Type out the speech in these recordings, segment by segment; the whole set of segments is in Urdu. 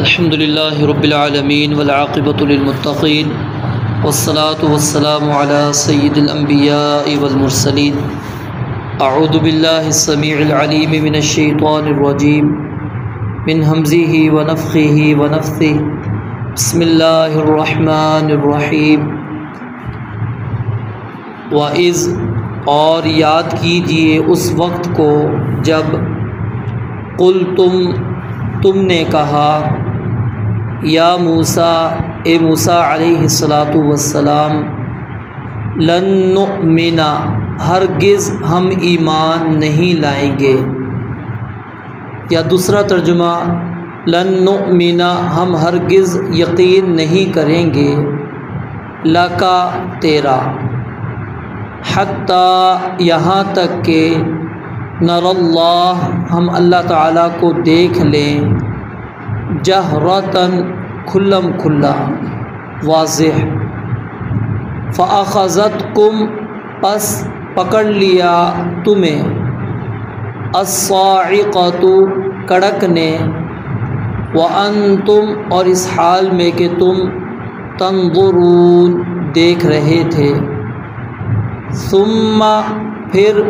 الحمد للہ رب العالمین والعاقبۃ للمتقین والصلاة والسلام علی سید الانبیاء والمرسلین اعوذ باللہ السمیع العلیم من الشیطان الرجیم من ہمزہ ونفخہ ونفثہ بسم اللہ الرحمن الرحیم وَإِذْ اور یاد کیجئے اس وقت کو جب تم نے کہا یا موسیٰ اے موسیٰ علیہ الصلاۃ والسلام لن نؤمن ہرگز ہم ایمان نہیں لائیں گے، یا دوسرا ترجمہ لن نؤمن ہم ہرگز یقین نہیں کریں گے لکا تیرا، حتیٰ یہاں تک کہ نر اللہ ہم اللہ تعالیٰ کو دیکھ لیں جہرتاً کھلم کھلا واضح، فأخذتکم پس پکڑ لیا تمہیں الصاعقۃ کڑک نے، وانتم اور اس حال میں کہ تم تنظرون دیکھ رہے تھے، ثم پھر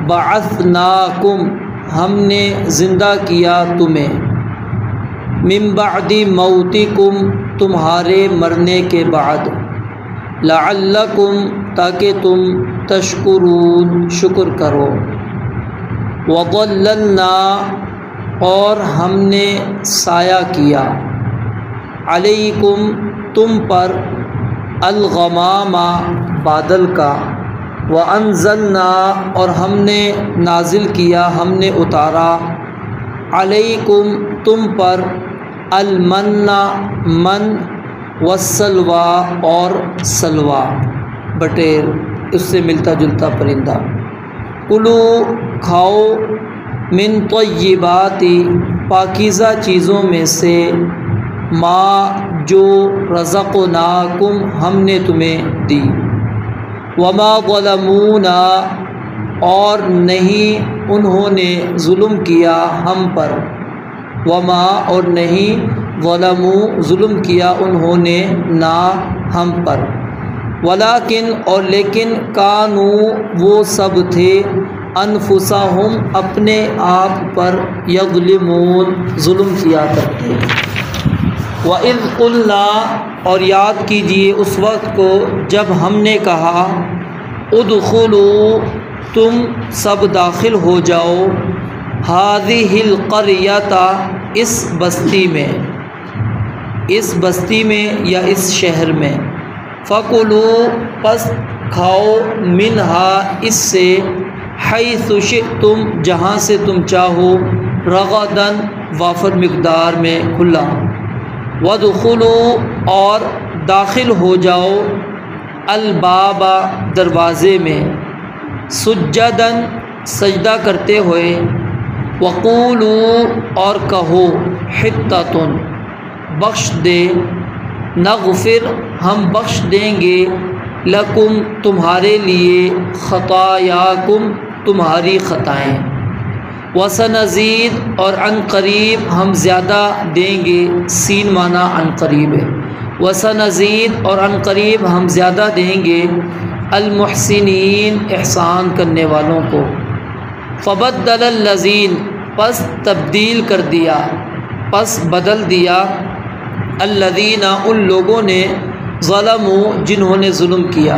بعثناکم ہم نے زندہ کیا تمہیں، من بعد موتکم تمہارے مرنے کے بعد، لعلکم تاکہ تم تشکرون شکر کرو، وظللنا اور ہم نے سایہ کیا، علیکم تم پر، الغمام بادل کا، وَأَنزَلْنَا اور ہم نے نازل کیا ہم نے اتارا، علیکم تم پر، المن من والسلوى اور سلوى بٹیر اس سے ملتا جلتا پرندہ، کلو کھاؤ، من طیبات پاکیزہ چیزوں میں سے، ما جو رزقناکم ہم نے تمہیں دی، وما ظلمونا اور نہیں انہوں نے ظلم کیا ہم پر، وما اور نہیں ظلموا ظلم کیا انہوں نے نہ ہم پر، ولیکن اور لیکن کانوا وہ سب تھے، انفسہم اپنے آپ پر، یظلمون ظلم کیا کرتے۔ وَإِذْ قُلْنَا اور یاد کیجئے اس وقت کو جب ہم نے کہا، ادخلوا تم سب داخل ہو جاؤ، هَذِهِ الْقَرْيَةَ اس بستی میں یا اس شہر میں، فَكُلُوا پس کھاؤ، مِنْهَا اس سے، حَيْثُ شِئْتُمْ جہاں سے تم چاہو، رَغَدًا وافر مقدار میں کھلا، وَادْخُلُوا اور داخل ہو جاؤ، الباب دروازے میں، سجداً سجدہ کرتے ہوئے، وَقُولُوا اور کہو، حِطَّةٌ بخش دے، نغفر ہم بخش دیں گے، لکم تمہارے لیے، خطایاکم تمہاری خطائیں، وسنزید اور عن قریب ہم زیادہ دیں گے، سین معنی عن قریب ہے، وسنزید اور عن قریب ہم زیادہ دیں گے، المحسنین احسان کرنے والوں کو، فبدل الذین پس تبدیل کر دیا، پس بدل دیا، الذین ان لوگوں نے، ظلموا جنہوں نے ظلم کیا،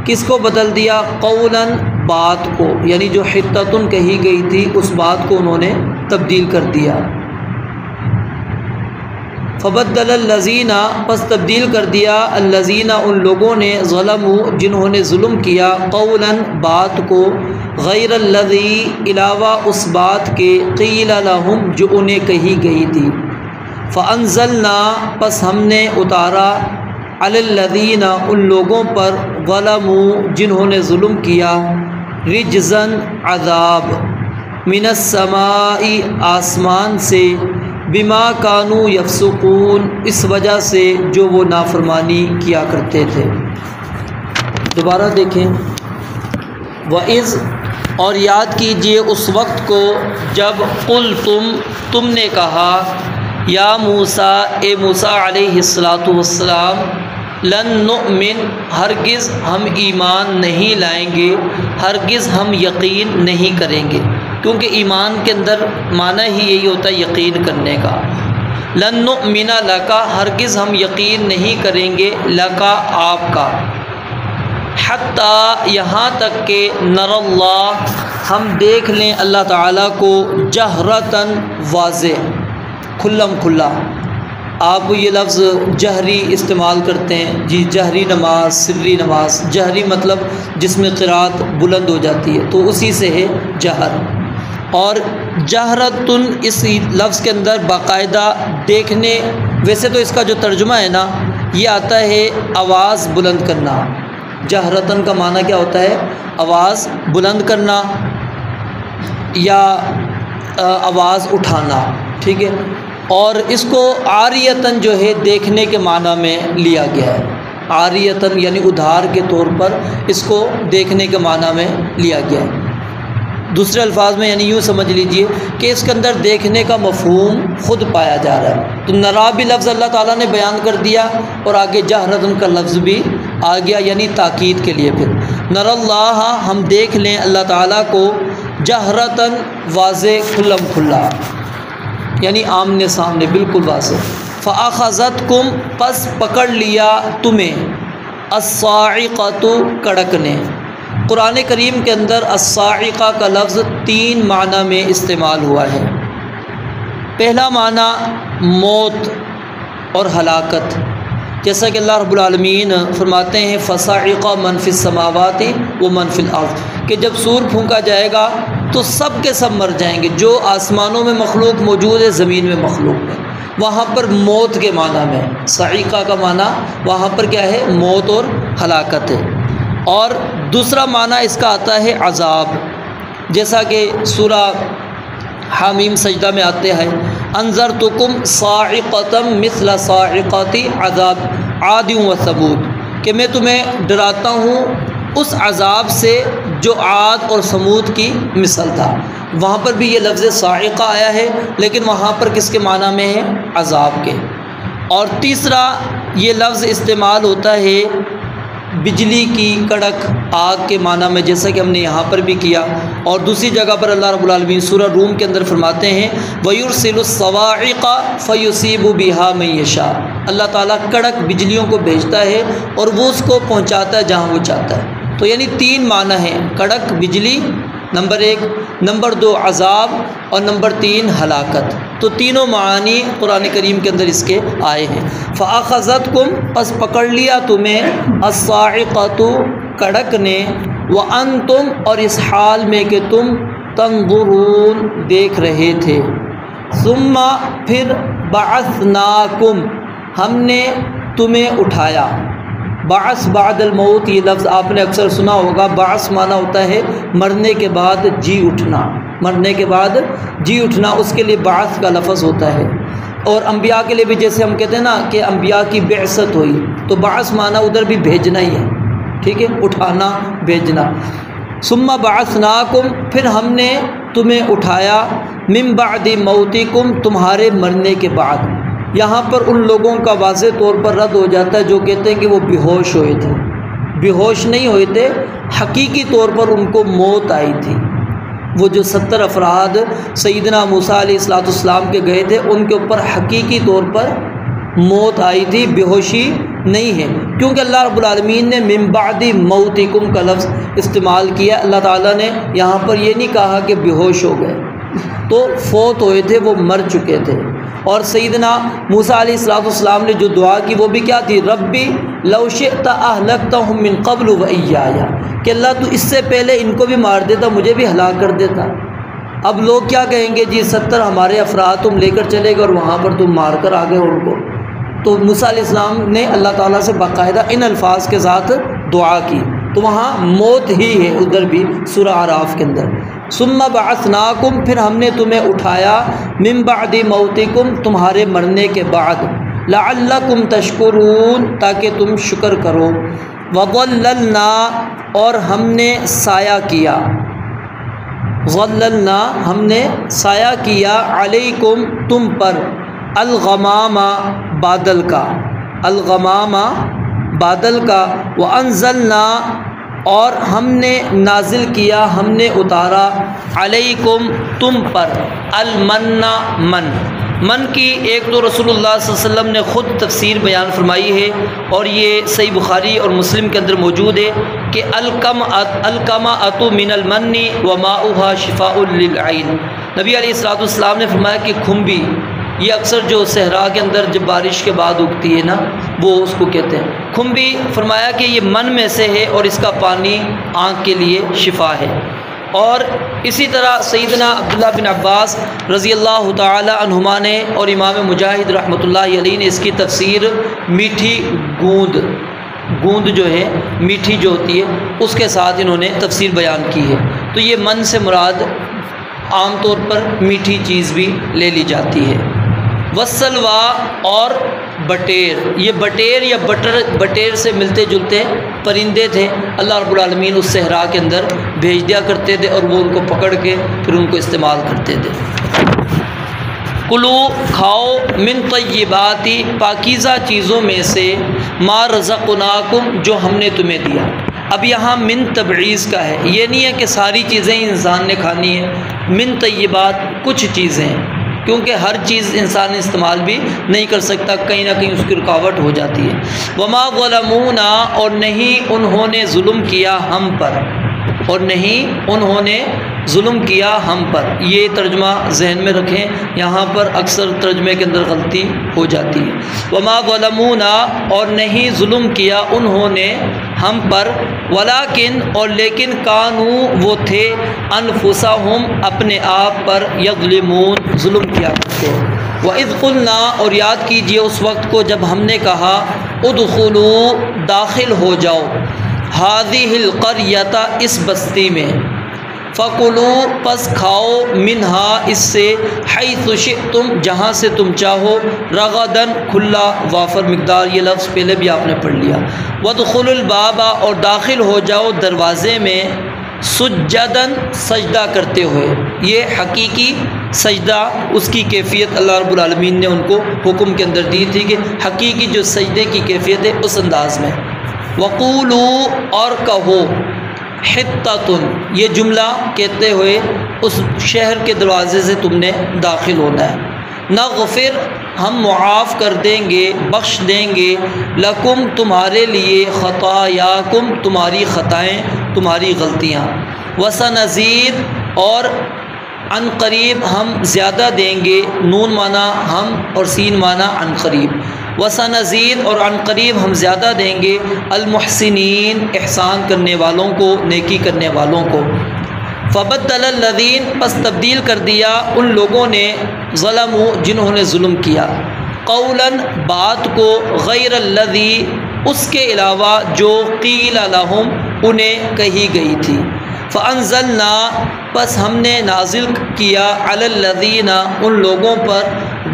کس کو بدل دیا، قولاً بات کو، یعنی جو حطتن کہی گئی تھی اس بات کو انہوں نے تبدیل کر دیا، فبدل الذین پس تبدیل کر دیا، الذین ان لوگوں نے، ظلموا جنہوں نے ظلم کیا، قولاً بات کو، غیر الذی علاوہ اس بات کے، قیل لہم جو انہیں کہی گئی تھی، فانزلنا پس ہم نے اتارا، علی الذین ان لوگوں پر، ظلموا جنہوں نے ظلم کیا، رجزاً عذاب، من السماء آسمان سے، بما کانوا یفسقون اس وجہ سے جو وہ نافرمانی کیا کرتے تھے۔ دوبارہ دیکھیں، وَإِذْ اور یاد کیجئے اس وقت کو جب قلتم تم نے کہا، یا موسیٰ اے موسیٰ علیہ الصلاۃ والسلام، لن نؤمن ہرگز ہم ایمان نہیں لائیں گے، ہرگز ہم یقین نہیں کریں گے، کیونکہ ایمان کے اندر معنی ہی یہی ہوتا ہے یقین کرنے کا۔ لن نؤمن لکا ہرگز ہم یقین نہیں کریں گے، لکا آپ کا، حتیٰ یہاں تک کہ نر اللہ ہم دیکھ لیں اللہ تعالیٰ کو، جہرتاً واضح، کھلم کھلا۔ آپ یہ لفظ جہری استعمال کرتے ہیں، جی جہری نماز، سری نماز۔ جہری مطلب جس میں قرات بلند ہو جاتی ہے، تو اسی سے ہے جہر۔ اور جہرتن اس لفظ کے اندر باقاعدہ دیکھنے، ویسے تو اس کا جو ترجمہ ہے نا یہ آتا ہے آواز بلند کرنا۔ جہرتن کا معنی کیا ہوتا ہے؟ آواز بلند کرنا یا آواز اٹھانا، ٹھیک ہے۔ اور اس کو عاریتن جو ہے دیکھنے کے معنی میں لیا گیا ہے، عاریتن یعنی ادھار کے طور پر اس کو دیکھنے کے معنی میں لیا گیا ہے۔ دوسرے الفاظ میں یعنی یوں سمجھ لیجئے کہ اس کے اندر دیکھنے کا مفہوم خود پایا جا رہا ہے۔ تو نرا بھی لفظ اللہ تعالیٰ نے بیان کر دیا اور آگے جہرتن کا لفظ بھی آ گیا، یعنی تاکید کے لیے۔ پھر نر اللہ ہم دیکھ لیں اللہ تعالیٰ کو، جہرتن واضح، کھلم کھلا، یعنی آمنے سامنے بالکل واضح۔ فَأَخَذَتْكُمْ پس پکڑ لیا تمہیں، الصَّاعِقَةُ کڑک نے۔ قرآن کریم کے اندر الصاعقہ کا لفظ 3 معنی میں استعمال ہوا ہے۔ پہلا معنی موت اور ہلاکت، جیسا کہ اللہ رب العالمین فرماتے ہیں فَصَعِقَ مَنْ فِي السَّمَاوَاتِ وَمَنْ فِي الْأَرْضِ، کہ جب سور پھونکا جائے گا تو سب کے سب مر جائیں گے، جو آسمانوں میں مخلوق موجود ہے، زمین میں مخلوق ہے۔ وہاں پر موت کے معنی میں، صعیقہ کا معنی وہاں پر کیا ہے؟ موت اور ہلاکت ہے۔ اور دوسرا معنی اس کا آتا ہے عذاب، جیسا کہ سورہ حامیم سجدہ میں آتے ہیں انذرتکم صاعقۃ مثل صاعقۃ عذاب عاد و ثمود، کہ میں تمہیں ڈراتا ہوں اس عذاب سے جو عاد اور ثمود کی مثل تھا۔ وہاں پر بھی یہ لفظ صاعقہ آیا ہے، لیکن وہاں پر کس کے معنی میں ہے؟ عذاب کے۔ اور تیسرا یہ لفظ استعمال ہوتا ہے بجلی کی کڑک، آگ کے معنی میں، جیسا کہ ہم نے یہاں پر بھی کیا۔ اور دوسری جگہ پر اللہ رب العالمین سورہ روم کے اندر فرماتے ہیں وَيُرْسِلُ الصَّوَاعِقَ فَيُصِيبُ بِهَا مَن يَشَاءُ، اللہ تعالیٰ کڑک بجلیوں کو بھیجتا ہے اور وہ اس کو پہنچاتا ہے جہاں وہ چاہتا ہے۔ تو یعنی 3 معنی ہیں، کڑک بجلی نمبر 1، نمبر 2 عذاب، اور نمبر 3 ہلاکت۔ تو تینوں معانی قرآن کریم کے اندر اس کے آئے ہیں۔ فَأَخَذَتْكُمْ پس پکڑ لیا تمہیں، الصَّاعِقَةُ کڑک نے، وَأَنْتُمْ اور اس حال میں کہ تم، تنظرون دیکھ رہے تھے، ثُمَّ پھر بَعَثْنَاكُمْ ہم نے تمہیں اٹھایا۔ بعث بعد الموت یہ لفظ آپ نے اکثر سنا ہوگا۔ بعث معنی ہوتا ہے مرنے کے بعد جی اٹھنا، مرنے کے بعد جی اٹھنا، اس کے لیے بعث کا لفظ ہوتا ہے۔ اور انبیاء کے لیے بھی جیسے ہم کہتے ہیں نا کہ انبیاء کی بعثت ہوئی، تو بعث معنی ادھر بھی بھیجنا ہی ہے، ٹھیک ہے، اٹھانا، بھیجنا۔ ثم بعثناکم پھر ہم نے تمہیں اٹھایا، من بعد موتکم تمہارے مرنے کے بعد۔ یہاں پر ان لوگوں کا واضح طور پر رد ہو جاتا ہے جو کہتے ہیں کہ وہ بے ہوش ہوئے تھے۔ بے ہوش نہیں ہوئے تھے، حقیقی طور پر ان کو موت آئی تھی۔ وہ جو 70 افراد سیدنا موسیٰ علیہ السلام کے گئے تھے، ان کے اوپر حقیقی طور پر موت آئی تھی، بے ہوشی نہیں ہے، کیونکہ اللہ رب العالمین نے من بعد موتکم کا لفظ استعمال کیا۔ اللہ تعالیٰ نے یہاں پر یہ نہیں کہا کہ بے ہوش ہو گئے، تو فوت ہوئے تھے، وہ مر چکے تھے۔ اور سیدنا موسیٰ علیہ السلام نے جو دعا کی وہ بھی کیا تھی؟ ربی لو شئت اہلکتہم من قبل وإیایا، کہ اللہ تو اس سے پہلے ان کو بھی مار دیتا، مجھے بھی ہلاک کر دیتا۔ اب لوگ کیا کہیں گے؟ جی 70 ہمارے افراد تم لے کر چلے گئے اور وہاں پر تم مار کر آ گئے ان کو۔ تو موسیٰ علیہ السلام نے اللہ تعالیٰ سے باقاعدہ ان الفاظ کے ساتھ دعا کی، تو وہاں موت ہی ہے ادھر بھی سورہ اعراف کے اندر۔ ثم بعثناکم پھر ہم نے تمہیں اٹھایا، من بعد موتکم تمہارے مرنے کے بعد، لعلکم تشکرون تاکہ تم شکر کرو، وظللنا اور ہم نے سایہ کیا، ظللنا ہم نے سایہ کیا، علیکم تم پر، الغمامہ بادل کا، الغمامہ بادل کا، وانزلنا اور ہم نے نازل کیا، ہم نے اتارا، علیکم تم پر، المن من کی ایک تو رسول اللہ صلی اللہ علیہ وسلم نے خود تفسیر بیان فرمائی ہے، اور یہ صحیح بخاری اور مسلم کے اندر موجود ہے کہ الکمأۃ من المن وماؤها شفاء للعین۔ نبی علیہ الصلوۃ والسلام نے فرمایا کہ کھمبی، یہ اکثر جو صحرا کے اندر جب بارش کے بعد اگتی ہے نا، وہ اس کو کہتے ہیں کھمبی، فرمایا کہ یہ من میں سے ہے اور اس کا پانی آنکھ کے لیے شفا ہے۔ اور اسی طرح سیدنا عبداللہ بن عباس رضی اللہ تعالی عنہما نے اور امام مجاہد رحمۃ اللہ علیہ نے اس کی تفسیر میٹھی گوند جو ہے، میٹھی جو ہوتی ہے، اس کے ساتھ انہوں نے تفسیر بیان کی ہے۔ تو یہ من سے مراد عام طور پر میٹھی چیز بھی لے لی جاتی ہے۔ والسلویٰ اور بٹیر، یہ بٹیر یا بٹیر سے ملتے جلتے پرندے تھے، اللہ رب العالمین اس صحرا کے اندر بھیج دیا کرتے تھے اور وہ ان کو پکڑ کے پھر ان کو استعمال کرتے تھے۔ کلو کھاؤ، من طیبات پاکیزہ چیزوں میں سے، ما رزقناکم جو ہم نے تمہیں دیا۔ اب یہاں من تبعیض کا ہے، یہ نہیں ہے کہ ساری چیزیں انسان نے کھانی ہے، من طیبات کچھ چیزیں، کیونکہ ہر چیز انسان استعمال بھی نہیں کر سکتا، کہیں نہ کہیں اس کی رکاوٹ ہو جاتی ہے۔ وما ظلمونا اور نہیں انہوں نے ظلم کیا ہم پر، اور نہیں انہوں نے ظلم کیا ہم پر، یہ ترجمہ ذہن میں رکھیں، یہاں پر اکثر ترجمے کے اندر غلطی ہو جاتی ہے۔ وما ظلمونا اور نہیں ظلم کیا انہوں نے ہم پر، ولیکن اور لیکن کانوا وہ تھے، انفسہم اپنے آپ پر، یظلمون ظلم کیا کرتے۔ وَإِذْ قُلْنَا اور یاد کیجئے اس وقت کو جب ہم نے کہا، ادخلوا داخل ہو جاؤ، هذه القریۃ اس بستی میں، فَكُلُوا پس کھاؤ، منہا اس سے، حیث شئتم جہاں سے تم چاہو، رغدن کھلا وافر مقدار، یہ لفظ پہلے بھی آپ نے پڑھ لیا۔ وَادْخُلُوا الْبَابَ اور داخل ہو جاؤ دروازے میں، سجدن سجدہ کرتے ہوئے، یہ حقیقی سجدہ، اس کی کیفیت اللہ رب العالمین نے ان کو حکم کے اندر دی تھی کہ حقیقی جو سجدے کی کیفیت ہے اس انداز میں۔ وَقُولُوا اور کہو، حطۃ یہ جملہ کہتے ہوئے اس شہر کے دروازے سے تم نے داخل ہونا ہے، نغفر ہم معاف کر دیں گے، بخش دیں گے، لکم تمہارے لیے، خطایاکم تمہاری خطائیں، تمہاری غلطیاں، وسنزید اور عن قریب ہم زیادہ دیں گے، نون معنی ہم اور سین معنی عن قریب، وسنزید اور عن قریب ہم زیادہ دیں گے، المحسنین احسان کرنے والوں کو، نیکی کرنے والوں کو۔ فبدل الذین پس تبدیل کر دیا ان لوگوں نے، ظلموا جنہوں نے ظلم کیا، قولا بات کو، غیر الذی اس کے علاوہ جو، قیل لہم انہیں کہی گئی تھی، فانزلنا پس ہم نے نازل کیا، علی الذین ان لوگوں پر،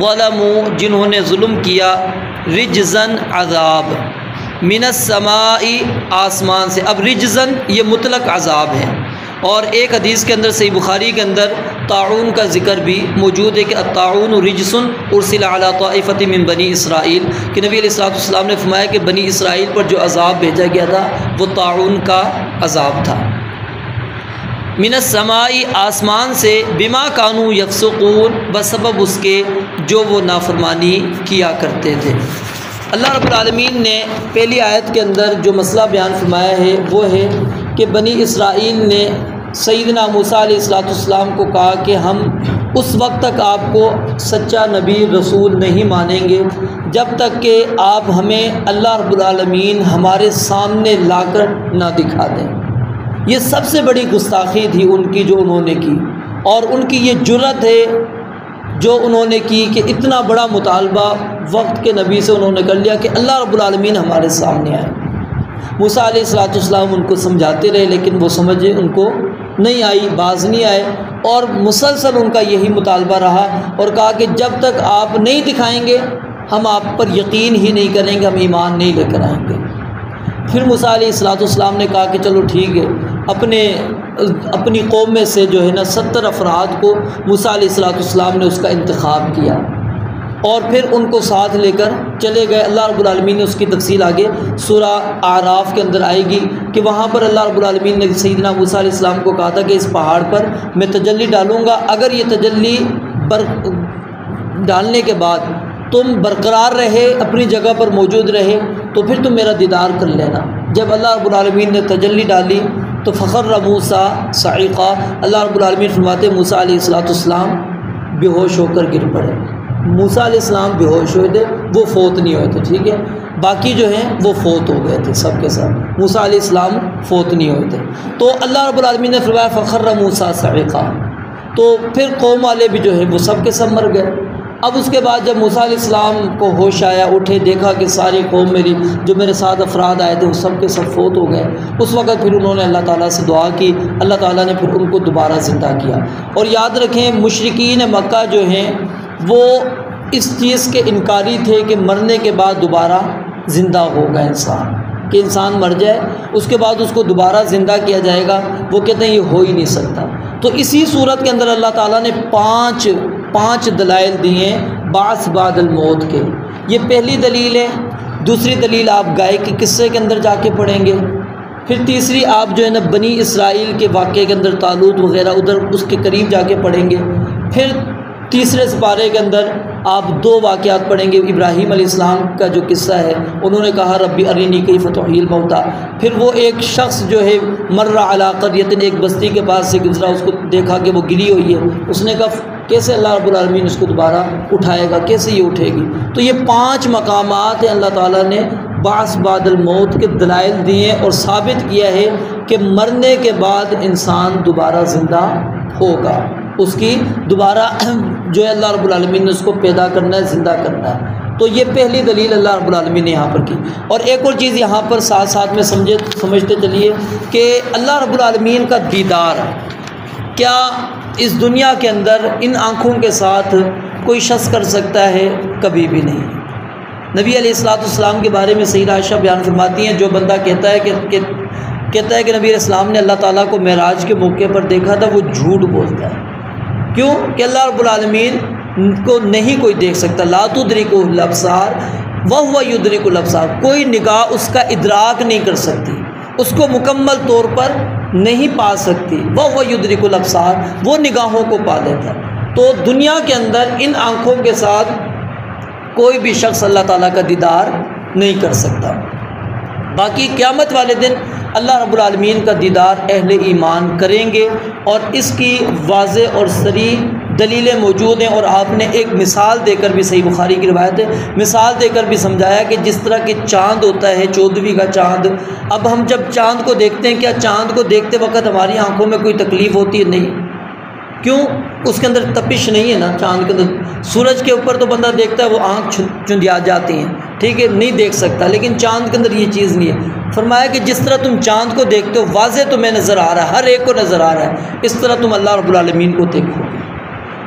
ظلموا جنہوں نے ظلم کیا، رجزن عذاب، من السماء آسمان سے۔ اب رجزن یہ مطلق عذاب ہے، اور ایک حدیث کے اندر صحیح بخاری کے اندر طاعون کا ذکر بھی موجود ہے کہ الطاعون رجس ارسل علی طائفۃ من بنی اسرائیل، کہ نبی علیہ الصلوۃ والسلام نے فرمایا کہ بنی اسرائیل پر جو عذاب بھیجا گیا تھا وہ طاعون کا عذاب تھا۔ من السماء آسمان سے، بما کانوا یفسقون بسبب اس کے جو وہ نافرمانی کیا کرتے تھے۔ اللہ رب العالمین نے پہلی آیت کے اندر جو مسئلہ بیان فرمایا ہے وہ ہے کہ بنی اسرائیل نے سیدنا موسیٰ علیہ السلام کو کہا کہ ہم اس وقت تک آپ کو سچا نبی رسول نہیں مانیں گے جب تک کہ آپ ہمیں اللہ رب العالمین ہمارے سامنے لا کر نہ دکھا دیں۔ یہ سب سے بڑی گستاخی تھی ان کی جو انہوں نے کی، اور ان کی یہ جرأت ہے جو انہوں نے کی کہ اتنا بڑا مطالبہ وقت کے نبی سے انہوں نے کر لیا کہ اللہ رب العالمین ہمارے سامنے آئے۔ موسیٰ علیہ السلام ان کو سمجھاتے رہے لیکن وہ سمجھے ان کو نہیں آئی، باز نہیں آئے، اور مسلسل ان کا یہی مطالبہ رہا، اور کہا کہ جب تک آپ نہیں دکھائیں گے ہم آپ پر یقین ہی نہیں کریں گے، ہم ایمان نہیں لے کر آئیں گے۔ پھر موسیٰ علیہ السلام نے کہا کہ چلو ٹھیک ہے، اپنی قوم میں سے جو ہے نا 70 افراد کو موسیٰ علیہ السلام نے اس کا انتخاب کیا، اور پھر ان کو ساتھ لے کر چلے گئے۔ اللہ رب العالمین نے اس کی تفصیل آگے سورہ اعراف کے اندر آئے گی کہ وہاں پر اللہ رب العالمین نے سیدنا موسیٰ علیہ السلام کو کہا تھا کہ اس پہاڑ پر میں تجلی ڈالوں گا، اگر یہ تجلی ڈالنے کے بعد تم برقرار رہے، اپنی جگہ پر موجود رہے، تو پھر تم میرا دیدار کر لینا۔ جب اللہ رب العالمین نے تجلی ڈالی تو فخر موسیٰ صعقا، اللہ رب العالمین فرماتے موسیٰ علیہ السلام بے ہوش ہو کر گر پڑے۔ موسیٰ علیہ السلام بے ہوش ہوئے تھے، وہ فوت نہیں ہوئے تھے، ٹھیک ہے، باقی جو ہیں وہ فوت ہو گئے تھے سب کے سب، موسیٰ علیہ السلام فوت نہیں ہوئے تھے۔ تو اللہ رب العالمین نے فرمایا فخر موسیٰ صعقا، تو پھر قوم والے بھی جو ہیں وہ سب کے سب مر گئے۔ اب اس کے بعد جب موسیٰ علیہ السلام کو ہوش آیا، اٹھے، دیکھا کہ ساری قوم میری جو میرے ساتھ افراد آئے تھے وہ سب کے سب فوت ہو گئے، اس وقت پھر انہوں نے اللہ تعالیٰ سے دعا کی، اللہ تعالیٰ نے پھر ان کو دوبارہ زندہ کیا۔ اور یاد رکھیں مشرکین مکہ جو ہیں وہ اس چیز کے انکاری تھے کہ مرنے کے بعد دوبارہ زندہ ہوگا انسان، کہ انسان مر جائے اس کے بعد اس کو دوبارہ زندہ کیا جائے گا، وہ کہتے ہیں یہ ہو ہی نہیں سکتا۔ تو اسی صورت کے اندر اللہ تعالیٰ نے پانچ دلائل دیے بعث بعد الموت کے۔ یہ پہلی دلیل ہے۔ دوسری دلیل آپ گائے کے قصے کے اندر جا کے پڑھیں گے۔ پھر تیسری آپ جو ہے نا بنی اسرائیل کے واقعے کے اندر طالوت وغیرہ ادھر اس کے قریب جا کے پڑھیں گے۔ پھر تیسرے سپارے کے اندر آپ 2 واقعات پڑھیں گے، ابراہیم علیہ السلام کا جو قصہ ہے، انہوں نے کہا ربی ارینی کیف تحیی الموتیٰ۔ پھر وہ ایک شخص جو ہے مر علی قریۃ، ایک بستی کے پاس سے گزرا، اس کو دیکھا کہ وہ گری ہوئی ہے، اس نے کہا کیسے اللہ رب العالمین اس کو دوبارہ اٹھائے گا، کیسے یہ اٹھے گی۔ تو یہ 5 مقامات ہیں اللہ تعالیٰ نے بعث بعد الموت کے دلائل دیے اور ثابت کیا ہے کہ مرنے کے بعد انسان دوبارہ زندہ ہوگا، اس کی دوبارہ جو ہے اللہ رب العالمین نے اس کو پیدا کرنا ہے، زندہ کرنا ہے۔ تو یہ پہلی دلیل اللہ رب العالمین نے یہاں پر کی۔ اور ایک اور چیز یہاں پر ساتھ ساتھ میں سمجھتے چلیے کہ اللہ رب العالمین کا دیدار کیا اس دنیا کے اندر ان آنکھوں کے ساتھ کوئی شخص کر سکتا ہے؟ کبھی بھی نہیں۔ نبی علیہ السلام کے بارے میں سیدہ عائشہ بیان فرماتی ہیں، جو بندہ کہتا ہے کہ نبی علیہ السلام نے اللہ تعالیٰ کو معراج کے موقع پر دیکھا تھا، وہ جھوٹ بولتا ہے۔ کیوں؟ کہ اللہ رب العالمین کو نہیں کوئی دیکھ سکتا، لا تدرکہ الابصار وہو یدرک الابصار، کوئی نگاہ اس کا ادراک نہیں کر سکتی، اس کو مکمل طور پر نہیں پا سکتی، وہو یدرک الابصار، وہ نگاہوں کو پا لیتا ہے۔ تو دنیا کے اندر ان آنکھوں کے ساتھ کوئی بھی شخص اللہ تعالیٰ کا دیدار نہیں کر سکتا۔ باقی قیامت والے دن اللہ رب العالمین کا دیدار اہل ایمان کریں گے، اور اس کی واضح اور صریح دلیلیں موجود ہیں۔ اور آپ نے ایک مثال دے کر بھی، صحیح بخاری کی روایت ہے، مثال دے کر بھی سمجھایا کہ جس طرح کہ چاند ہوتا ہے 14ویں کا چاند، اب ہم جب چاند کو دیکھتے ہیں، کیا چاند کو دیکھتے وقت ہماری آنکھوں میں کوئی تکلیف ہوتی ہے؟ نہیں۔ کیوں؟ اس کے اندر تپش نہیں ہے نا چاند کے اندر۔ سورج کے اوپر تو بندہ دیکھتا ہے وہ آنکھ چندیا جاتی ہیں، ٹھیک ہے، نہیں دیکھ سکتا، لیکن چاند کے اندر یہ چیز نہیں ہے۔ فرمایا کہ جس طرح تم چاند کو دیکھتے ہو، واضح تمہیں نظر آ رہا ہے، ہر ایک کو نظر آ رہا ہے، اس طرح تم اللہ رب العالمین کو دیکھو گے۔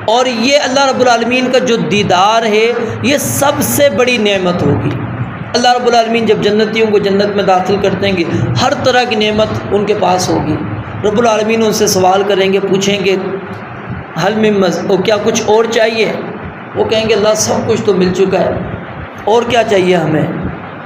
اور یہ اللہ رب العالمین کا جو دیدار ہے یہ سب سے بڑی نعمت ہوگی۔ اللہ رب العالمین جب جنتیوں کو جنت میں داخل کرتے ہیں گے، ہر طرح کی نعمت ان کے پاس ہوگی۔ رب العالمین ان سے سوال کریں گے، پوچھیں گے حل من مزید، کیا کچھ اور چاہیے؟ وہ کہیں گے اللہ سب کچھ تو مل چکا ہے، اور کیا چاہیے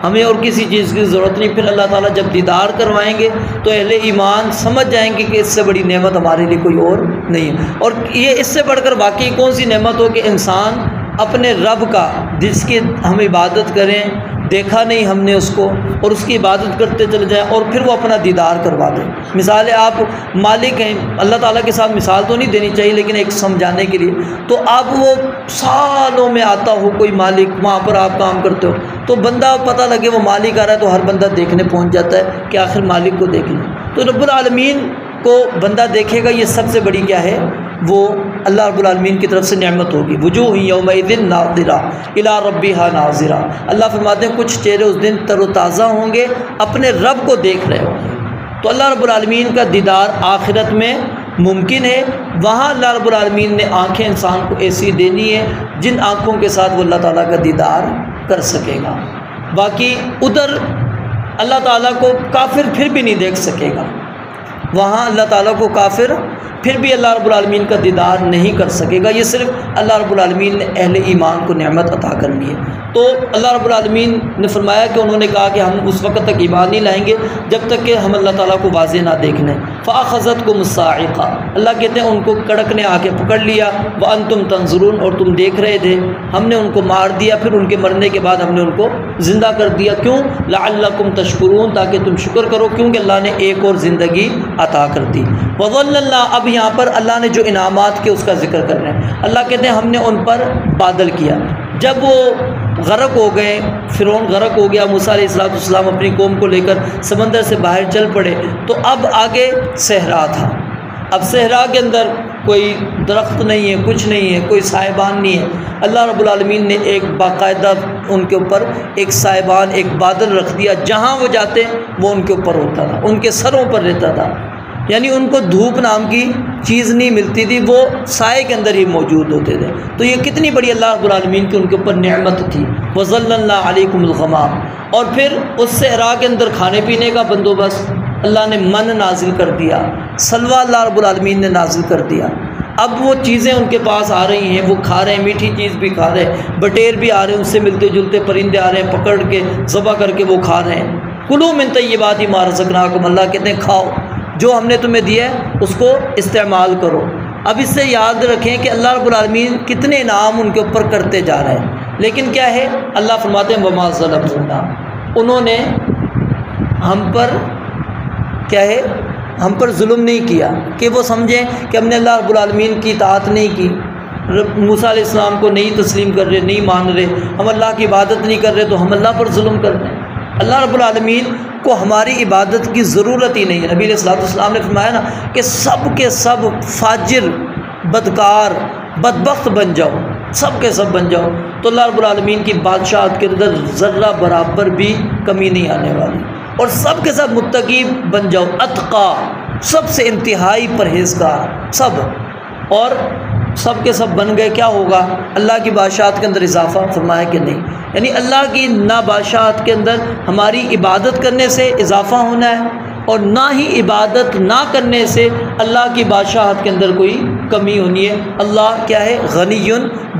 ہمیں اور کسی چیز کی ضرورت نہیں۔ پھر اللہ تعالیٰ جب دیدار کروائیں گے تو اہل ایمان سمجھ جائیں گے کہ اس سے بڑی نعمت ہمارے لیے کوئی اور نہیں ہے۔ اور یہ اس سے بڑھ کر واقعی کون سی نعمت ہو کہ انسان اپنے رب کا، جس کی ہم عبادت کریں، دیکھا نہیں ہم نے اس کو، اور اس کی عبادت کرتے چلے جائیں، اور پھر وہ اپنا دیدار کروا دیں۔ مثال آپ مالک ہیں، اللہ تعالیٰ کے ساتھ مثال تو نہیں دینی چاہیے لیکن ایک سمجھانے کے لیے، تو آپ وہ سالوں میں آتا ہو کوئی مالک، وہاں پر آپ کام کرتے ہو، تو بندہ پتہ لگے وہ مالک آ رہا ہے تو ہر بندہ دیکھنے پہنچ جاتا ہے کہ آخر مالک کو دیکھ لیں۔ تو رب العالمین کو بندہ دیکھے گا، یہ سب سے بڑی کیا ہے؟ وہ اللہ رب العالمین کی طرف سے نعمت ہوگی۔ وجوہ یومئذ ناظرہ الی ربہا ناظرہ، اللہ فرماتے ہیں کچھ چہرے اس دن تر و تازہ ہوں گے، اپنے رب کو دیکھ رہے ہوں گے۔ تو اللہ رب العالمین کا دیدار آخرت میں ممکن ہے، وہاں اللہ رب العالمین نے آنکھیں انسان کو ایسی دینی ہے جن آنکھوں کے ساتھ وہ اللہ تعالیٰ کا دیدار کر سکے گا۔ باقی ادھر اللہ تعالیٰ کو کافر پھر بھی نہیں دیکھ سکے گا، وہاں اللہ تعالیٰ کو کافر پھر بھی اللہ رب العالمین کا دیدار نہیں کر سکے گا۔ یہ صرف اللہ رب العالمین نے اہل ایمان کو نعمت عطا کرنی ہے۔ تو اللہ رب العالمین نے فرمایا کہ انہوں نے کہا کہ ہم اس وقت تک ایمان نہیں لائیں گے جب تک کہ ہم اللہ تعالیٰ کو واضح نہ دیکھ لیں۔ فَأَخَذَتْكُمُ الصَّاعِقَةُ، اللہ کہتے ہیں ان کو کڑک نے آ کے پکڑ لیا، وَأَنْتُمْ تَنظُرُونَ، اور تم دیکھ رہے تھے۔ ہم نے ان کو مار دیا، پھر ان کے مرنے کے بعد ہم نے ان کو زندہ کر دیا۔ کیوں؟ لَعَلَّكُمْ تَشْكُرُونَ، تاکہ تم شکر کرو، کیونکہ اللہ نے ایک اور زندگی عطا کر دی۔ وَظَلَّلْنَا، اب یہاں پر اللہ نے جو انعامات کے اس کا ذکر کر رہے ہیں۔ اللہ کہتے ہیں ہم نے ان پر بادل کیا۔ جب وہ غرق ہو گئے، فرعون غرق ہو گیا، موسیٰ علیہ السلام اپنی قوم کو لے کر سمندر سے باہر چل پڑے، تو اب آگے صحرا تھا۔ اب صحرا کے اندر کوئی درخت نہیں ہے، کچھ نہیں ہے، کوئی سائبان نہیں ہے۔ اللہ رب العالمین نے ایک باقاعدہ ان کے اوپر ایک سائبان، ایک بادل رکھ دیا، جہاں وہ جاتے وہ ان کے اوپر ہوتا تھا، ان کے سروں پر رہتا تھا۔ یعنی ان کو دھوپ نام کی چیز نہیں ملتی تھی، وہ سائے کے اندر ہی موجود ہوتے تھے۔ تو یہ کتنی بڑی اللہ رب العالمین کی ان کے اوپر نعمت تھی۔ وَظَلَّلْنَا عَلَيْكُمُ الْغَمَامَ، اور پھر اس صحرا کے اندر کھانے پینے کا بندوبست اللہ نے من نازل کر دیا، سلوہ اللہ رب العالمین نے نازل کر دیا۔ اب وہ چیزیں ان کے پاس آ رہی ہیں، وہ کھا رہے ہیں، میٹھی چیز بھی کھا رہے ہیں، بٹیر بھی آ رہے ہیں، ان سے ملتے جلتے پرندے آ رہے ہیں، پکڑ کے ذبح کر کے وہ کھا رہے ہیں۔ کُلُوا مِن طَیِّبَاتِ مَا رَزَقْنَاکُمْ، اللہ کہتے ہیں کھاؤ، جو ہم نے تمہیں دیا ہے اس کو استعمال کرو۔ اب اس سے یاد رکھیں کہ اللہ رب العالمین کتنے انعام ان کے اوپر کرتے جا رہے ہیں، لیکن کیا ہے، اللہ فرماتے ہیں وَمَا ظَلَمُونَا، انہوں نے ہم پر کیا ہے، ہم پر ظلم نہیں کیا کہ وہ سمجھیں کہ ہم نے اللہ رب العالمین کی اطاعت نہیں کی، موسیٰ علیہ السلام کو نہیں تسلیم کر رہے، نہیں مان رہے، ہم اللہ کی عبادت نہیں کر رہے تو ہم اللہ پر ظلم کر رہے ہیں۔ اللہ رب العالمین کو ہماری عبادت کی ضرورت ہی نہیں ہے۔ نبی علیہ السلام نے فرمایا نا کہ سب کے سب فاجر، بدکار، بدبخت بن جاؤ، سب کے سب بن جاؤ، تو اللہ رب العالمین کی بادشاہت کے اندر ذرہ برابر بھی کمی نہیں آنے والی، اور سب کے سب متقی بن جاؤ، اتقا، سب سے انتہائی پرہیزگار، سب، اور سب کے سب بن گئے، کیا ہوگا؟ اللہ کی بادشاہت کے اندر اضافہ فرمایا کہ نہیں، یعنی اللہ کی نہ بادشاہت کے اندر ہماری عبادت کرنے سے اضافہ ہونا ہے، اور نہ ہی عبادت نہ کرنے سے اللہ کی بادشاہت کے اندر کوئی کمی ہونی ہے۔ اللہ کیا ہے؟ غنی،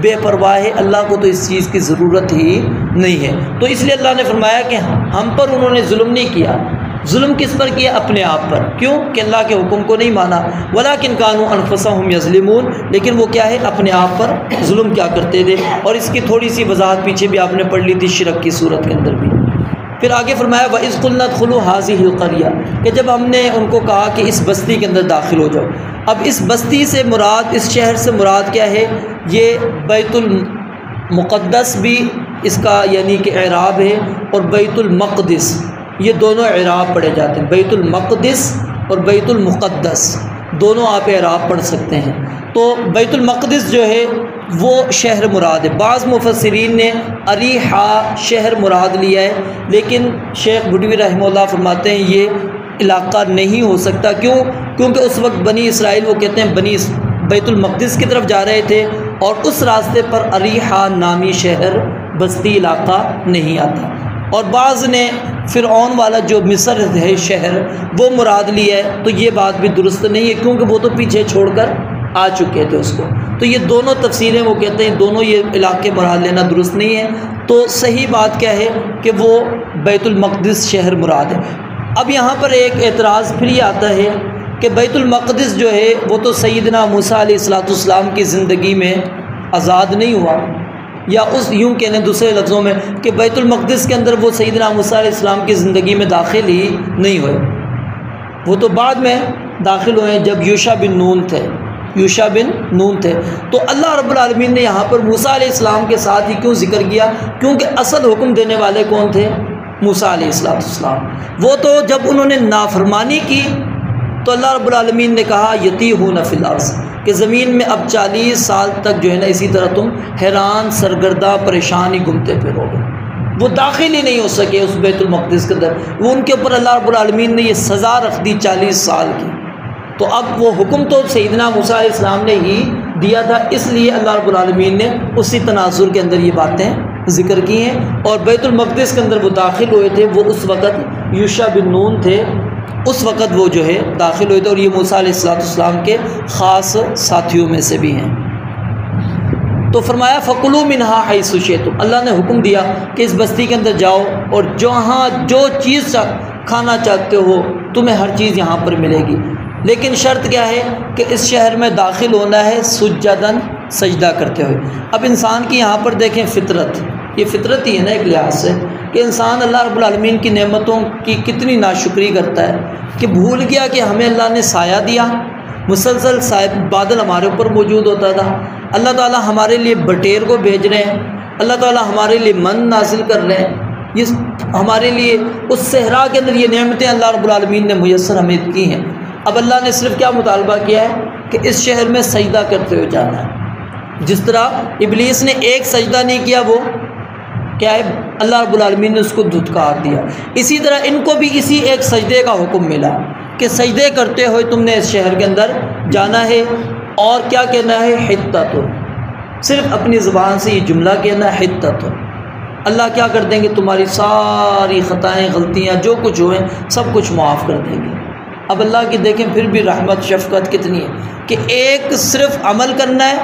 بے پرواہ ہے، اللہ کو تو اس چیز کی ضرورت ہی نہیں ہے۔ تو اس لیے اللہ نے فرمایا کہ ہم پر انہوں نے ظلم نہیں کیا۔ ظلم کس پر کیا؟ اپنے آپ پر۔ کیوں؟ کہ اللہ کے حکم کو نہیں مانا۔ وَلَٰكِنْ كَانُوا أَنفُسَهُمْ يَظْلِمُونَ، لیکن وہ کیا ہے؟ اپنے آپ پر ظلم کیا کرتے تھے، اور اس کی تھوڑی سی وضاحت پیچھے بھی آپ نے پڑھ لی تھی شرک کی صورت کے اندر بھی۔ پھر آگے فرمایا وَإِذْ قُلْنَا ادْخُلُوا هَٰذِهِ الْقَرْيَةَ، کہ جب ہم نے ان کو کہا کہ اس بستی کے اندر داخل ہو جاؤ۔ اب اس بستی سے مراد، اس شہر سے مراد کیا ہے؟ یہ بیت المقدس بھی اس کا یعنی کہ اعراب ہے، اور بیت المقدس، یہ دونوں اعراب پڑھے جاتے ہیں، بیت المقدس اور بیت المقدس، دونوں آپ اعراب پڑھ سکتے ہیں۔ تو بیت المقدس جو ہے وہ شہر مراد ہے۔ بعض مفسرین نے اریحا شہر مراد لیا ہے، لیکن شیخ بھٹوی رحمہ اللہ فرماتے ہیں یہ علاقہ نہیں ہو سکتا۔ کیوں؟ کیونکہ اس وقت بنی اسرائیل، وہ کہتے ہیں بنی بیت المقدس کی طرف جا رہے تھے، اور اس راستے پر اریحا نامی شہر، بستی علاقہ نہیں آتا۔ اور بعض نے فرعون والا جو مصر ہے شہر وہ مراد لیا ہے، تو یہ بات بھی درست نہیں ہے، کیونکہ وہ تو پیچھے چھوڑ کر آ چکے تھے اس کو۔ تو یہ دونوں تفسیریں وہ کہتے ہیں دونوں یہ علاقے مراد لینا درست نہیں ہے۔ تو صحیح بات کیا ہے کہ وہ بیت المقدس شہر مراد ہے۔ اب یہاں پر ایک اعتراض پھر یہ آتا ہے کہ بیت المقدس جو ہے وہ تو سیدنا موسیٰ علیہ السلام کی زندگی میں آزاد نہیں ہوا، یا اس یوں کہنے دوسرے لفظوں میں کہ بیت المقدس کے اندر وہ سیدنا موسیٰ علیہ السلام کی زندگی میں داخل ہی نہیں ہوئے، وہ تو بعد میں داخل ہوئے جب یوشع بن نون تھے، یوشع بن نون تھے۔ تو اللہ رب العالمین نے یہاں پر موسیٰ علیہ السلام کے ساتھ ہی کیوں ذکر کیا؟ کیونکہ اصل حکم دینے والے کون تھے؟ موسیٰ علیہ السلام۔ وہ تو جب انہوں نے نافرمانی کی تو اللہ رب العالمین نے کہا یتیہون فی الارض، کہ زمین میں اب 40 سال تک جو ہے نا اسی طرح تم حیران، سرگردہ، پریشان ہی گھومتے پھرو گے۔ وہ داخل ہی نہیں ہو سکے اس بیت المقدس کے اندر، وہ ان کے اوپر اللہ رب العالمین نے یہ سزا رکھ دی 40 سال کی۔ تو اب وہ حکم تو سیدنا موسیٰ علیہ السلام نے ہی دیا تھا، اس لیے اللہ رب العالمین نے اسی تناظر کے اندر یہ باتیں ذکر کی ہیں۔ اور بیت المقدس کے اندر وہ داخل ہوئے تھے، وہ اس وقت یوشع بن نون تھے، اس وقت وہ جو ہے داخل ہوئے تھے، اور یہ موسیٰ علیہ السلام کے خاص ساتھیوں میں سے بھی ہیں۔ تو فرمایا فَكُلُوا مِنْهَا حَيْثُ شِئْتُمْ، اللہ نے حکم دیا کہ اس بستی کے اندر جاؤ اور جہاں جو چیز کھانا چاہتے ہو تمہیں ہر چیز یہاں پر ملے گی، لیکن شرط کیا ہے کہ اس شہر میں داخل ہونا ہے سجدن، سجدہ کرتے ہوئے۔ اب انسان کی یہاں پر دیکھیں فطرت، یہ فطرت ہی ہے نا ایک لحاظ سے، کہ انسان اللہ رب العالمین کی نعمتوں کی کتنی ناشکری کرتا ہے کہ بھول گیا کہ ہمیں اللہ نے سایہ دیا، مسلسل سایہ بادل ہمارے اوپر موجود ہوتا تھا، اللہ تعالیٰ ہمارے لیے بٹیر کو بھیج رہے ہیں، اللہ تعالیٰ ہمارے لیے من نازل کر رہے ہیں، یہ ہمارے لیے اس صحرا کے اندر یہ نعمتیں اللہ رب العالمین نے میسر ہمیں کی ہیں۔ اب اللہ نے صرف کیا مطالبہ کیا ہے کہ اس شہر میں سجدہ کرتے ہوئے جانا ہے۔ جس طرح ابلیس نے ایک سجدہ نہیں کیا، وہ کیا ہے اللہ رب العالمین نے اس کو دھتکار دیا، اسی طرح ان کو بھی اسی ایک سجدے کا حکم ملا کہ سجدے کرتے ہوئے تم نے اس شہر کے اندر جانا ہے، اور کیا کہنا ہے حتۃ، صرف اپنی زبان سے یہ جملہ کہنا ہے حتۃ، اللہ کیا کر دیں گے تمہاری ساری خطائیں غلطیاں جو کچھ ہوئیں سب کچھ معاف کر دیں گے۔ اب اللہ کی دیکھیں پھر بھی رحمت شفقت کتنی ہے کہ ایک صرف عمل کرنا ہے،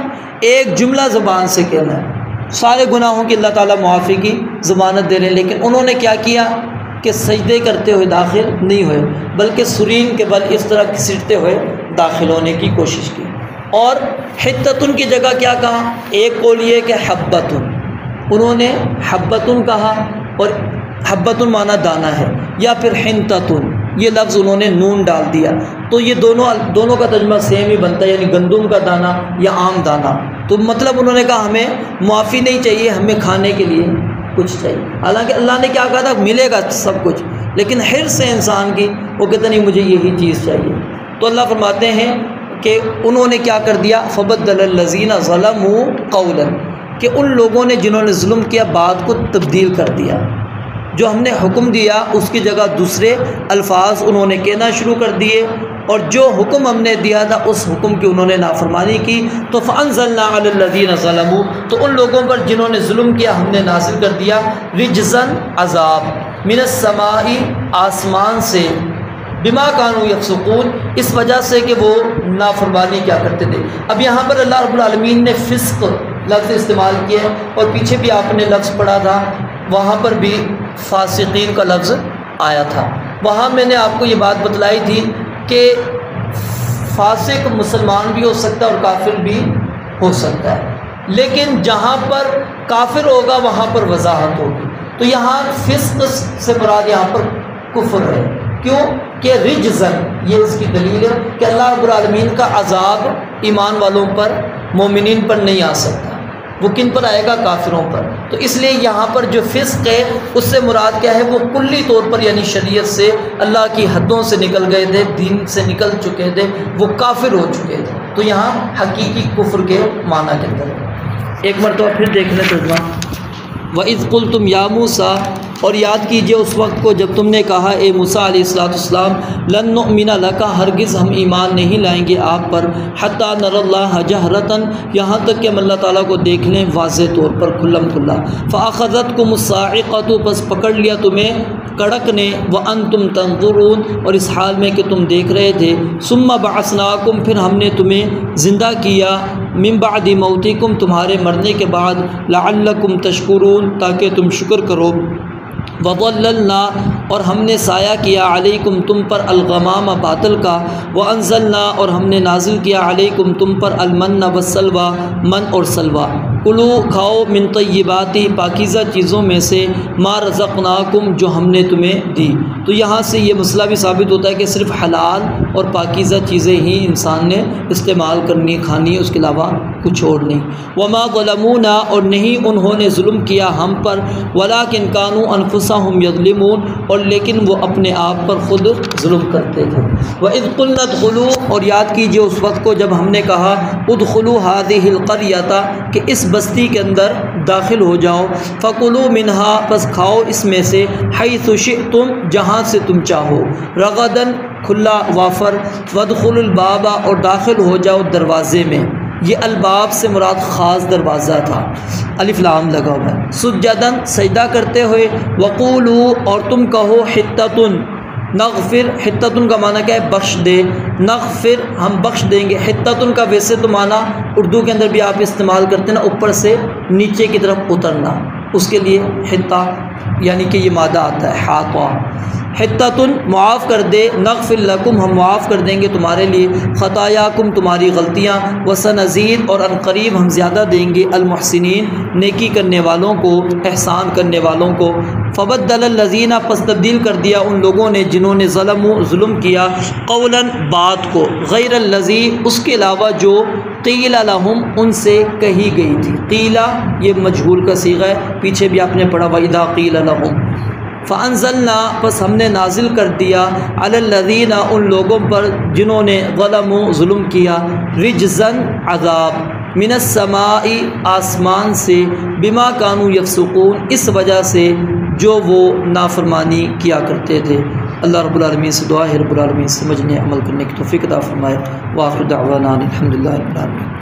ایک جملہ زبان سے کہنا ہے، سارے گناہوں کی اللہ تعالیٰ معافی کی ضمانت دے رہے ہیں، لیکن انہوں نے کیا کیا کہ سجدے کرتے ہوئے داخل نہیں ہوئے، بلکہ سرین کے بل اس طرح گھسیٹتے ہوئے داخل ہونے کی کوشش کی۔ اور حتتن کی جگہ کیا کہا، ایک قول یہ کہ حبتن، انہوں نے حبتن کہا اور حبتن معنی دانہ ہے، یا پھر حنتتن یہ لفظ انہوں نے نون ڈال دیا، تو یہ دونوں کا ترجمہ سیم ہی بنتا ہے، یعنی گندم کا دانہ یا عام دانہ۔ تو مطلب انہوں نے کہا ہمیں معافی نہیں چاہیے، ہمیں کھانے کے لیے کچھ چاہیے، حالانکہ اللہ نے کیا کہا تھا ملے گا سب کچھ، لیکن حرص سے انسان کی وہ کہتا نہیں مجھے یہی چیز چاہیے۔ تو اللہ فرماتے ہیں کہ انہوں نے کیا کر دیا، فبدل الذین ظلموا قولا، کہ ان لوگوں نے جنہوں نے ظلم کیا بات کو تبدیل کر دیا، جو ہم نے حکم دیا اس کی جگہ دوسرے الفاظ انہوں نے کہنا شروع کر دیے، اور جو حکم ہم نے دیا تھا اس حکم کی انہوں نے نافرمانی کی، تو فانزلنا علی الذین ظلموا، تو ان لوگوں پر جنہوں نے ظلم کیا ہم نے نازل کر دیا رجزاً عذاب، من السماء آسمان سے، بما کانوا یفسقون اس وجہ سے کہ وہ نافرمانی کیا کرتے تھے۔ اب یہاں پر اللہ رب العالمین نے فسق لفظ استعمال کیا ہے، اور پیچھے بھی آپ نے لفظ پڑھا تھا وہاں پر بھی فاسقین کا لفظ آیا تھا۔ وہاں میں نے آپ کو یہ بات بتلائی تھی کہ فاسق مسلمان بھی ہو سکتا ہے اور کافر بھی ہو سکتا ہے، لیکن جہاں پر کافر ہوگا وہاں پر وضاحت ہوگی۔ تو یہاں فسق سے مراد یہاں پر کفر ہے، کیوں کہ رجزن یہ اس کی دلیل ہے کہ اللہ رب العالمین کا عذاب ایمان والوں پر مومنین پر نہیں آ سکتا، وہ کن پر آئے گا، کافروں پر۔ تو اس لیے یہاں پر جو فسق ہے اس سے مراد کیا ہے، وہ کلی طور پر یعنی شریعت سے اللہ کی حدوں سے نکل گئے تھے، دین سے نکل چکے تھے، وہ کافر ہو چکے تھے۔ تو یہاں حقیقی کفر کے معنی کے اندر ایک مرتبہ پھر دیکھ لیں ترجمہ، وَإِذْ قُلْتُمْ يَا مُوسَىٰ، اور یاد کیجئے اس وقت کو جب تم نے کہا اے موسیٰ علیہ السلام، لن نؤمن لک، ہرگز ہم ایمان نہیں لائیں گے آپ پر، حتی نری اللہ جہرتاً، یہاں تک کہ ہم اللہ تعالیٰ کو دیکھ لیں واضح طور پر کھلم کھلا، فاخذتکم الصاعقۃ، پس پکڑ لیا تمہیں کڑک نے، وانتم تنظرون، اور اس حال میں کہ تم دیکھ رہے تھے، ثم بعثناکم، پھر ہم نے تمہیں زندہ کیا، من بعد موتکم، تمہارے مرنے کے بعد، لعلکم تشکرون، تاکہ تم شکر کرو، وظللنا، اور ہم نے سایہ کیا، علیکم تم پر، الغمام بادل کا، وانزلنا، اور ہم نے نازل کیا، علیکم تم پر، المن والسلوى، من اور سلوہ، کلو کھاؤ، من طیباتی پاکیزہ چیزوں میں سے، ما رزقناکم جو ہم نے تمہیں دی۔ تو یہاں سے یہ مسئلہ بھی ثابت ہوتا ہے کہ صرف حلال اور پاکیزہ چیزیں ہی انسان نے استعمال کرنی کھانی ہے، اس کے علاوہ کچھ اور نہیں۔ وما ظلمونا، اور نہیں انہوں نے ظلم کیا ہم پر، ولکن کانوا انفسہم یظلمون، اور لیکن وہ اپنے آپ پر خود ظلم کرتے تھے۔ وَإِذْ قُلْنَا ادْخُلُوا، اور یاد کیجئے اس وقت کو جب ہم نے کہا ادخلوا هذه القرية، کہ اس بستی کے اندر داخل ہو جاؤ، فَكُلُوا مِنْهَا، پس کھاؤ اس میں سے، حَيْثُ شِئْتُمْ جہاں سے تم چاہو، رغداً کھلا وافر، وَادْخُلُوا الْبَابَ، اور داخل ہو جاؤ دروازے میں، یہ الباب سے مراد خاص دروازہ تھا، الف لام لگا ہوا ہے، سجداً سجدہ کرتے ہوئے، وقولوا، اور تم کہو، حتتن نغفر حتتن کا معنی کیا ہے؟ بخش دے. نغفر ہم بخش دیں گے. حتتن کا ویسے تو معنی اردو کے اندر بھی آپ استعمال کرتے ہیں نا، اوپر سے نیچے کی طرف اترنا، اس کے لیے حتہ یعنی کہ یہ مادہ آتا ہے حاطہ. حتتن معاف کر دے. نغفر لکم ہم معاف کر دیں گے تمہارے لیے. خطایاکم تمہاری غلطیاں. وسنزید اور عنقریب ہم زیادہ دیں گے المحسنین نیکی کرنے والوں کو، احسان کرنے والوں کو. فبدل الذین پس تبدیل کر دیا ان لوگوں نے جنہوں نے ظلم کیا، قولا بات کو، غیر الذی اس کے علاوہ جو قیل لہم ان سے کہی گئی تھی. قیلا یہ مجہول کا صیغہ ہے، پیچھے بھی آپ نے پڑھا وَإِذَا قِيلَ لَهُمْ. فَأَنزَلْنَا پس ہم نے نازل کر دیا عَلَى الَّذِينَ ان لوگوں پر جنہوں نے ظلم کیا، رجزاً عذاب، من السماء آسمان سے، بما كانوا يفسقون اس وجہ سے جو وہ نافرمانی کیا کرتے تھے. اللہ رب العالمین سے دعا ہے رب العالمین سمجھنے عمل کرنے کی توفیق عطا فرمائے. وآخر دعوانا الحمدللہ رب العالمین.